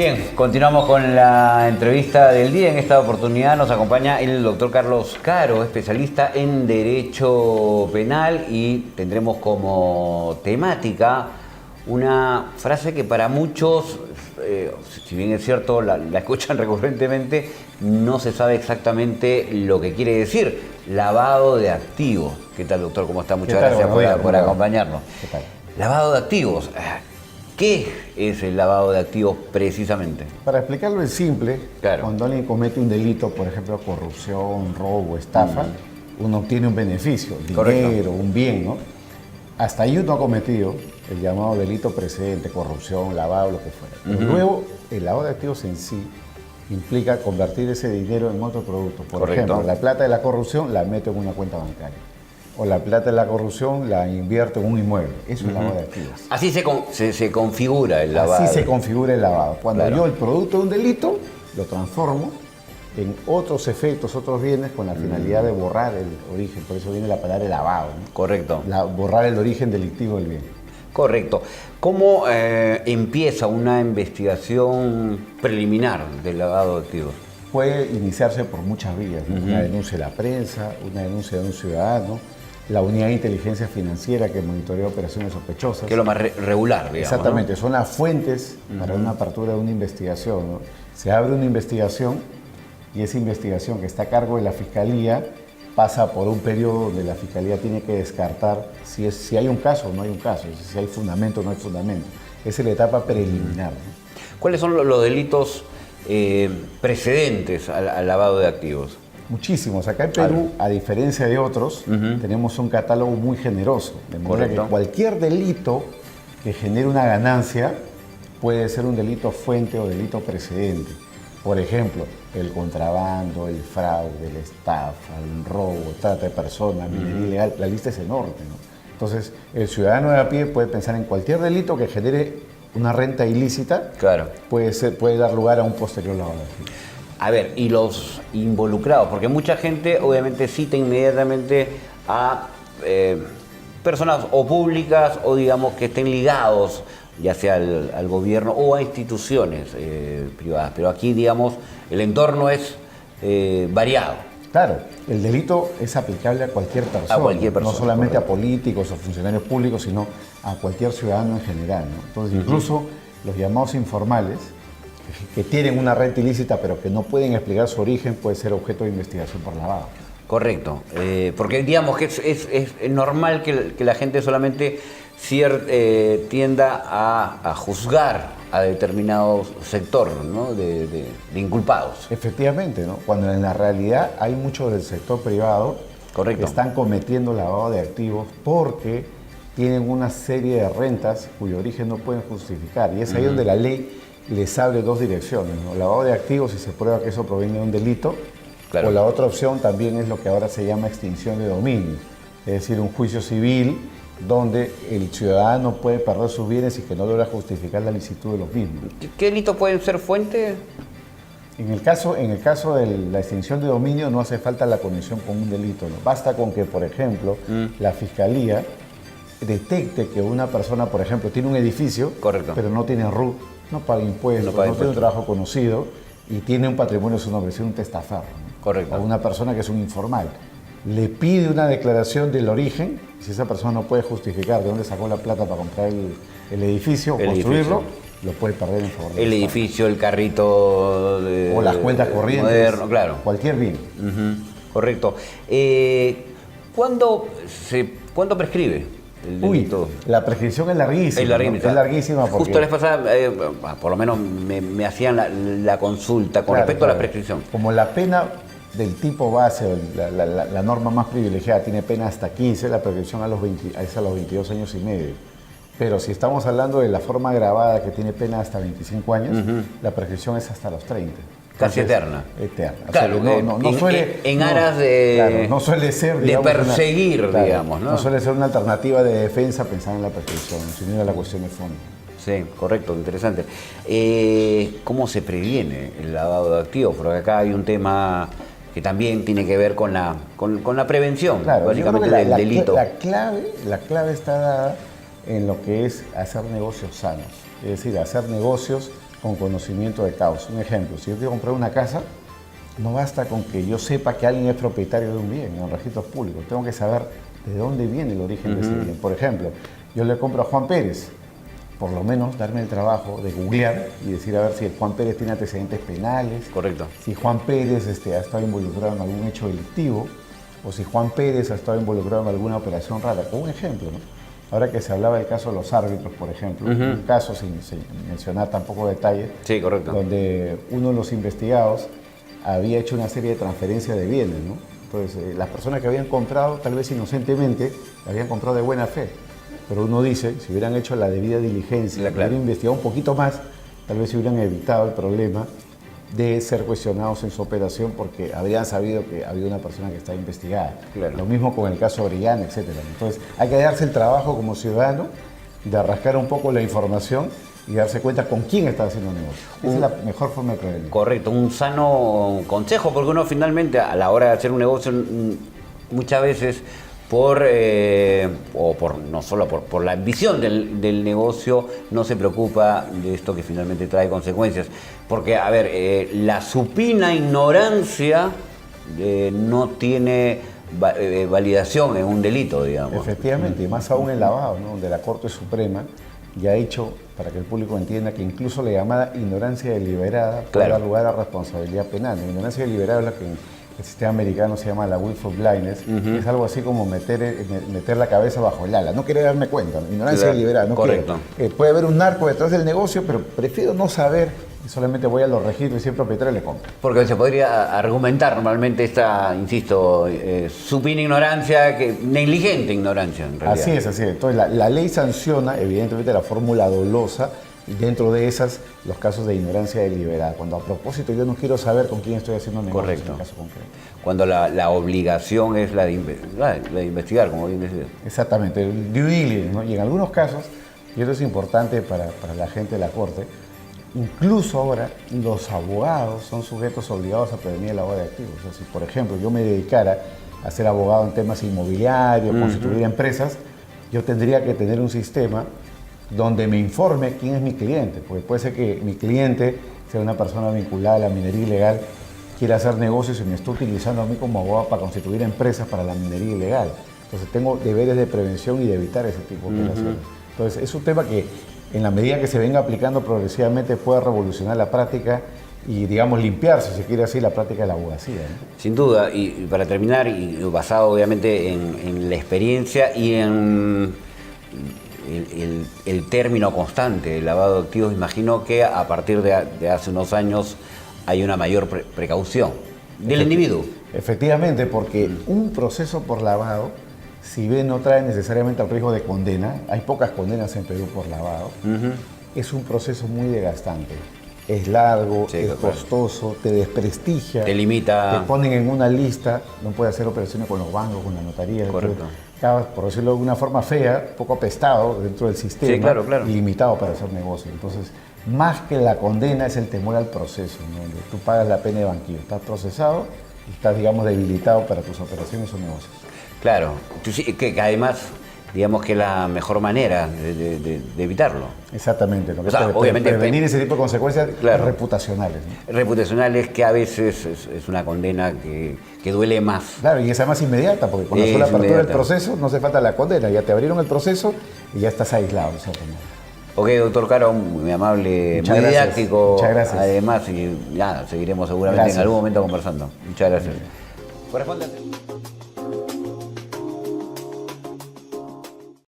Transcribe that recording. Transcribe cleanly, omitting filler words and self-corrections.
Bien, continuamos con la entrevista del día. En esta oportunidad nos acompaña el doctor Carlos Caro, especialista en Derecho Penal, y tendremos como temática una frase que para muchos, si bien es cierto, la escuchan recurrentemente, no se sabe exactamente lo que quiere decir: lavado de activos. ¿Qué tal, doctor? ¿Cómo está? Muchas gracias por acompañarnos. ¿Qué tal? Lavado de activos. ¿Qué es el lavado de activos precisamente? Para explicarlo en simple, Claro. cuando alguien comete un delito, por ejemplo, corrupción, robo, estafa, uno obtiene un beneficio, Correcto. dinero, un bien, ¿no? Hasta ahí uno ha cometido el llamado delito precedente, corrupción, lavado, lo que fuera. Pero luego, el lavado de activos en sí implica convertir ese dinero en otro producto. Por Correcto. ejemplo, la plata de la corrupción la meto en una cuenta bancaria. O la plata de la corrupción la invierto en un inmueble. Eso es lavado de activos. Así se configura el lavado. Así se configura el lavado. Cuando Claro. yo el producto de un delito lo transformo en otros efectos, otros bienes con la finalidad de borrar el origen. Por eso viene la palabra lavado, ¿no? Correcto. Borrar el origen delictivo del bien. Correcto. ¿Cómo empieza una investigación preliminar del lavado de activos? Puede iniciarse por muchas vías, ¿no? Una denuncia de la prensa, una denuncia de un ciudadano, la unidad de inteligencia financiera que monitorea operaciones sospechosas. Que es lo más regular, digamos. Exactamente, son las fuentes para una apertura de una investigación, ¿no? Se abre una investigación y esa investigación que está a cargo de la Fiscalía pasa por un periodo donde la Fiscalía tiene que descartar si hay un caso o no hay un caso, si hay fundamento o no hay fundamento. Esa es la etapa preliminar, ¿no? ¿Cuáles son los delitos precedentes al lavado de activos? Muchísimos. Acá en Perú, a diferencia de otros, tenemos un catálogo muy generoso. De manera que Correcto. cualquier delito que genere una ganancia puede ser un delito fuente o delito precedente. Por ejemplo, el contrabando, el fraude, la estafa, el robo, trata de personas, minería ilegal, la lista es enorme, ¿no? Entonces, el ciudadano de a pie puede pensar en cualquier delito que genere una renta ilícita, Claro. puede dar lugar a un posterior lavado de activos. A ver, y los involucrados, porque mucha gente obviamente cita inmediatamente a personas o públicas o digamos que estén ligados ya sea al gobierno o a instituciones privadas, pero aquí digamos el entorno es variado. Claro, el delito es aplicable a cualquier persona, A cualquier persona, no solamente correcto. a políticos o funcionarios públicos, sino a cualquier ciudadano en general, ¿no? Entonces, incluso los llamados informales, que tienen una renta ilícita pero que no pueden explicar su origen, puede ser objeto de investigación por lavado. Correcto, porque digamos que es normal que la gente solamente tienda a juzgar a determinado sector, ¿no? de inculpados. Efectivamente, ¿no? Cuando en la realidad hay muchos del sector privado Correcto. que están cometiendo lavado de activos porque tienen una serie de rentas cuyo origen no pueden justificar. Y es ahí donde la ley les abre dos direcciones, ¿no? Lavado de activos si se prueba que eso proviene de un delito, Claro. o la otra opción también es lo que ahora se llama extinción de dominio, es decir, un juicio civil donde el ciudadano puede perder sus bienes y que no logra justificar la licitud de los mismos. ¿Qué delitos pueden ser fuente? En el caso de la extinción de dominio no hace falta la conexión con un delito, ¿no? Basta con que, por ejemplo, la Fiscalía detecte que una persona, por ejemplo, tiene un edificio, Correcto. pero no tiene RUT, no paga impuestos, No no, paga tiene un impuestos. trabajo conocido y tiene un patrimonio a su nombre, es un testaferro, ¿no? Correcto. O una persona que es un informal. Le pide una declaración del origen, si esa persona no puede justificar de dónde sacó la plata para comprar el edificio o El construirlo, edificio. lo puede perder en favor del El Estado. edificio, el carrito O las cuentas corrientes, moderno, claro. cualquier bien. Correcto. ¿Cuándo prescribe el delito? La prescripción es larguísima. Es larguísima. ¿no? Es larguísima porque... Justo la vez pasada, por lo menos me hacían la consulta con Claro, respecto a la claro. prescripción. Como la pena del tipo base, o la norma más privilegiada, tiene pena hasta 15, la prescripción es a los 22 años y medio. Pero si estamos hablando de la forma agravada que tiene pena hasta 25 años, la prescripción es hasta los 30. Casi Entonces, eterna. Eterna. O Claro, sea, no suele... en no, aras de, claro, no suele ser, de digamos, perseguir, claro, digamos, ¿no? No suele ser una alternativa de defensa pensar en la prescripción, sino en la cuestión de fondo. Sí, correcto, interesante. ¿Cómo se previene el lavado de activos? Porque acá hay un tema que también tiene que ver con la prevención, Claro, básicamente, yo creo que del delito. la clave está dada en lo que es hacer negocios sanos, es decir, hacer negocios con conocimiento de causa. Un ejemplo, si yo quiero comprar una casa, no basta con que yo sepa que alguien es propietario de un bien en los registros públicos. Tengo que saber de dónde viene el origen de ese bien. Por ejemplo, yo le compro a Juan Pérez, por lo menos darme el trabajo de googlear y decir a ver si Juan Pérez tiene antecedentes penales. Correcto. Si Juan Pérez ha estado involucrado en algún hecho delictivo, o si Juan Pérez ha estado involucrado en alguna operación rara. Como un ejemplo, ¿no? Ahora que se hablaba del caso de los árbitros, por ejemplo, un caso sin mencionar tampoco detalles, Sí, correcto. donde uno de los investigados había hecho una serie de transferencias de bienes, ¿no? Entonces, las personas que habían comprado, tal vez inocentemente, habían comprado de buena fe. Pero uno dice, si hubieran hecho la debida diligencia, Claro. hubieran investigado un poquito más, tal vez se hubieran evitado el problema de ser cuestionados en su operación porque habrían sabido que había una persona que estaba investigada. Claro. Lo mismo con el caso Orellana, etc. Entonces, hay que darse el trabajo como ciudadano de rascar un poco la información y darse cuenta con quién está haciendo negocio. Esa es la mejor forma de prevenir. Correcto, un sano consejo, porque uno finalmente a la hora de hacer un negocio muchas veces no solo por la ambición del negocio, no se preocupa de esto que finalmente trae consecuencias. Porque, a ver, la supina ignorancia no tiene validación en un delito, digamos. Efectivamente, y más aún el lavado, ¿no? Donde la Corte Suprema ya ha hecho, para que el público entienda, que incluso la llamada ignorancia deliberada puede dar lugar a responsabilidad penal. La ignorancia deliberada es la que en el sistema americano se llama la willful blindness, que es algo así como meter la cabeza bajo el ala. No quiere darme cuenta, ¿no? Ignorancia deliberada. No correcto. Puede haber un narco detrás del negocio, pero prefiero no saber y solamente voy a los registros y si el propietario le compra. Porque se podría argumentar normalmente esta, insisto, supina ignorancia, negligente ignorancia en realidad. Así es, así es. Entonces la ley sanciona evidentemente la fórmula dolosa y dentro de esas los casos de ignorancia deliberada. Cuando a propósito yo no quiero saber con quién estoy haciendo negocio. Correcto. En el caso concreto. Cuando la obligación es la de investigar, como bien decías. Exactamente, el due diligence, ¿no? Y en algunos casos, y esto es importante para la gente de la Corte, incluso ahora los abogados son sujetos obligados a prevenir el lavado de activos. O sea, si por ejemplo yo me dedicara a ser abogado en temas inmobiliarios, constituir empresas, yo tendría que tener un sistema donde me informe quién es mi cliente, porque puede ser que mi cliente sea una persona vinculada a la minería ilegal, quiera hacer negocios y me está utilizando a mí como abogado para constituir empresas para la minería ilegal. Entonces tengo deberes de prevención y de evitar ese tipo de operaciones. Entonces es un tema que en la medida que se venga aplicando progresivamente puede revolucionar la práctica y, digamos, limpiar, si se quiere así, la práctica de la abogacía, ¿no? Sin duda, y para terminar, y basado obviamente en la experiencia y en el término constante, el lavado de activos, imagino que a partir de hace unos años hay una mayor precaución del individuo. Efectivamente, porque un proceso por lavado, si bien no trae necesariamente el riesgo de condena, hay pocas condenas en Perú por lavado, es un proceso muy desgastante. Es largo, Sí, es claro. costoso, te desprestigia, Te limita. te ponen en una lista, no puedes hacer operaciones con los bancos, con la notaría. Correcto. Acabas, por decirlo de alguna forma fea, un poco apestado dentro del sistema, Sí, claro, claro. y limitado para hacer negocio. Entonces, más que la condena es el temor al proceso, ¿no? Donde tú pagas la pena de banquillo, estás procesado y estás, digamos, debilitado para tus operaciones o negocios. Claro, que además, digamos que es la mejor manera de evitarlo. Exactamente, lo que O sea, es obviamente, prevenir ese tipo de consecuencias claro. reputacionales, ¿no? Reputacional es que a veces es una condena que duele más. Claro, y esa más inmediata, porque con la Es sola apertura del inmediata. proceso no hace falta la condena, ya te abrieron el proceso y ya estás aislado, de cierto modo. Ok, doctor Caro, muy amable, Muchas muy gracias. didáctico. Muchas gracias. Además, y nada, seguiremos seguramente Gracias. en algún momento conversando. Muchas gracias. Corresponde.